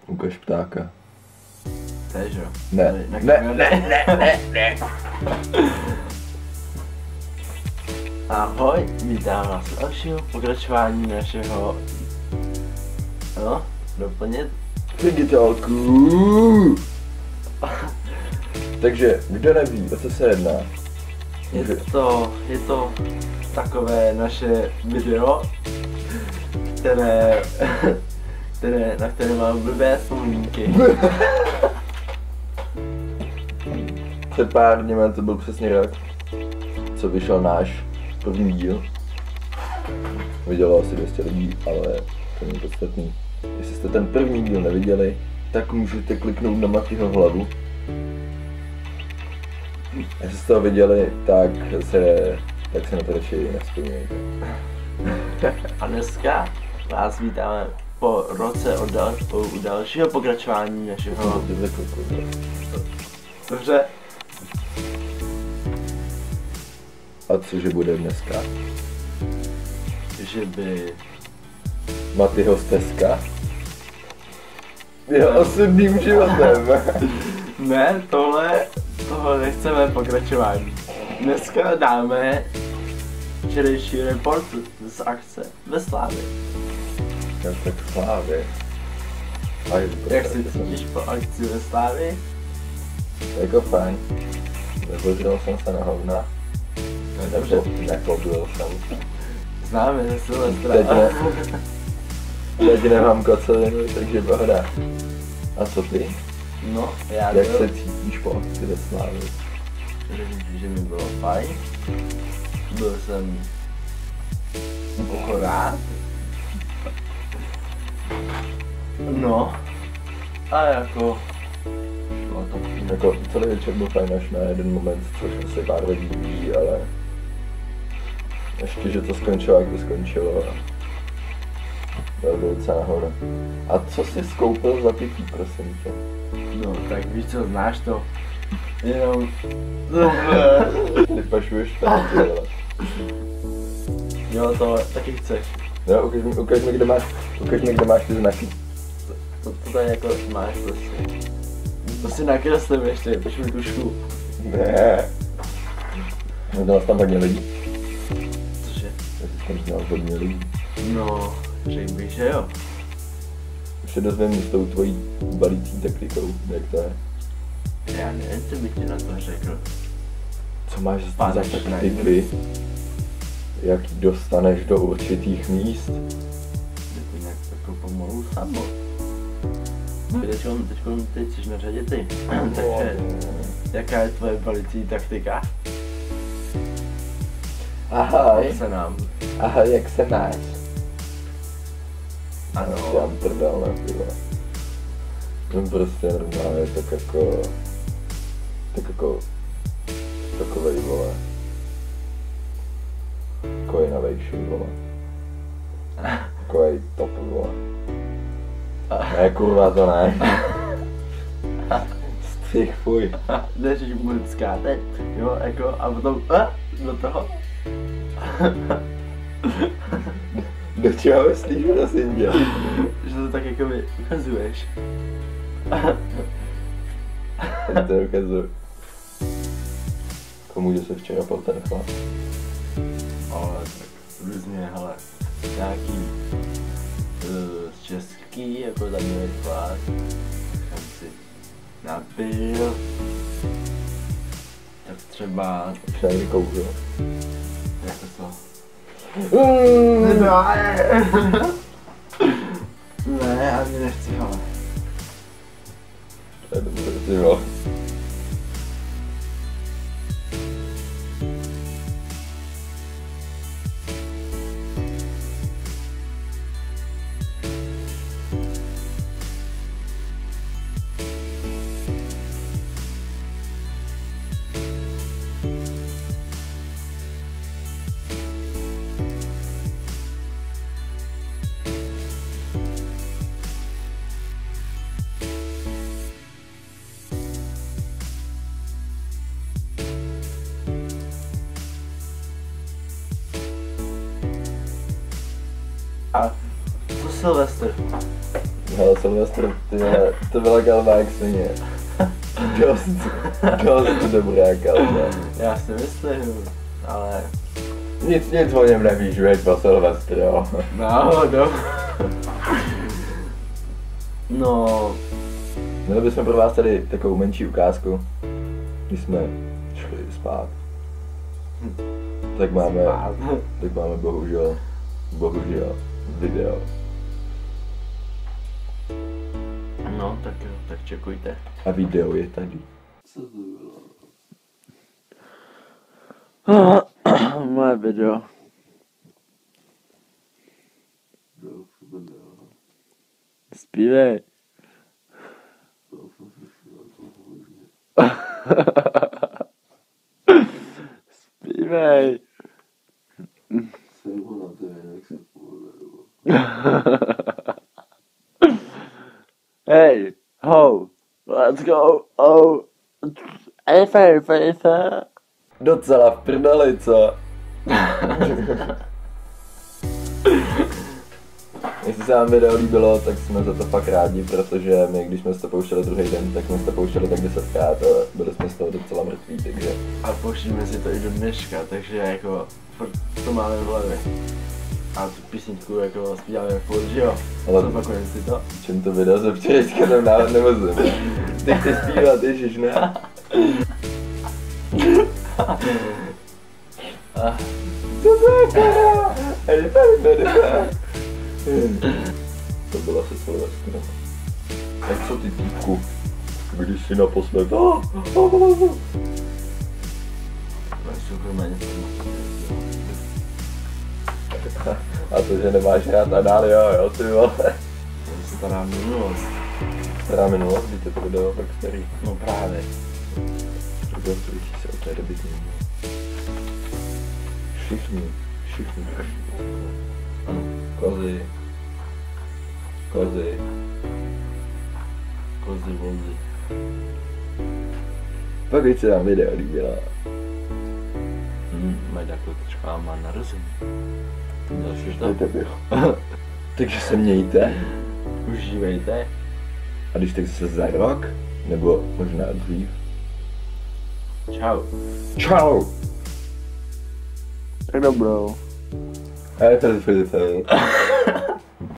Ukaž ptáka. Tež jo. Ne. Ahoj, vítám vás u dalšího pokračování našeho... No, doplnit? Digitálku. Takže, kdo neví, o co se jedná? Je to takové naše video, na které mám blbé vzpomínky. Před pár dněma, to byl přesně rok, co vyšel náš první díl. Vidělo asi 200 lidí, ale to není podstatný. Jestli jste ten první díl neviděli, tak můžete kliknout na Matyho hlavu. Jestli jste ho viděli, tak se na to radši nevzpomínejte. A dneska vás vítáme po roce u dalšího pokračování našeho... Dobře. A cože bude dneska? Že by... Matyho stezka? Jo, osudným životem. Ne, tohle nechceme pokračování. Dneska dáme včerejší report z akce ve Slávě. Já tak Slávě. Jak se cítíš po akci ve Slávě? Jako fajn. Nepožral jsem se na hovna. Dobře. Nepobil jsem. Známe ze Silvestra. Teď nemám kocovinu, takže pohoda. A co ty? No, já Jak se cítíš po akci ve Slávě? Že mi bylo fajn. Byl jsem rád. No. A jako... šlo to. Jako celý večer byl fajn až na jeden moment, což asi pár lidí ví, ale... Ještě, že to skončilo, jak to skončilo. To bylo docela nahoda. A co jsi skoupil za pití, prosím tě? No, tak víš co, znáš to. Jenom... Ty pašuješ tam, ty vole. Jo, to taky chceš. Jo, ukaž mi, kde máš ty znaky. To tady jako máš prostě. To si nakreslím ještě, poš mi tušku. Ne. No to nás tam hodně lidí. Cože? Jestli tam znal hodně lidí. No, řekl bych, že jo. Už se dozvím s tou tvojí balící taktikou, jak to je. Já nevím, co bych ti na to řekl. Co máš za Páneš taktiky? Jak dostaneš do určitých míst? Je to nějak takovou pomalu samo. Teď jsi na řadě ty. Takže, jaká je tvoje balící taktika? Ahoj. Se nám. Ahoj, jak se máš? Ano. Já mám prdel na pivo. Jsem prostě normálně takovej, vole. Takovej novejší, vole. Takovej top, vole. Ne, kurva, to ne. Střih, fuj. Jdeš mužská teď, jo, jako, a potom, do toho. Do čeho myslíš, prosím tě? Že to tak jako mi ukazuješ. To ukazuju. Komu, že se včera pil ten chlap? Ale tak různě, hele, nějaký z český, jako tam měli chlap, jsem si napil, tak třeba... Už někdy kouřil. Jako co? Ne, ani nechci, hele. To je dobře, ty vole. A co Silvestr? Hele, Silvestr, to byla kalba jak svině. Dost dobrá kalba. Já si myslím, ale... Nic o něm nevíš, veď po Silvestr, jo. Náhodou. No... Měli bychom pro vás tady takovou menší ukázku, když jsme šli spát. Tak máme bohužel video. No, tak jo, tak čekujte. A video je tady. Co to bylo? Moje video. Zpívej. Zpívej. Hey, ho, let's go, oh, face. Docela v prdeli, co? Jestli se vám video líbilo, tak jsme za to fakt rádi, protože my, když jsme se to pouštěli druhý den, tak jsme se to pouštěli tak 10krát a byli jsme z toho docela mrtví, takže... A pouštíme si to i do dneška, takže jako to máme v hlavě. A tu písničku jako zpíváme furt, že jo? Ale zopakujeme si to. Čím to video ze včerejška tam návat nemůžeme. Ty chci zpívat, ježiš, ne? Co to je kara? To byla se Silvestra. Tak co ty týpku? Když jsi naposled... A to, že nemáš rád nadál, jo, ty vole. To je stará minulost. Stará minulost, víte to video tak starý. No právě. Video slyší se od té doby změnilo. Všichni. Ano. Kozy, vozy. Pak když se vám video líbilo. Majda Kotička má narození. Další Dejte pivo. Takže se mějte. Užívejte. A když tak zase za rok, nebo možná dřív. Čau. Čau! Tak dobrou. A je tady Filip.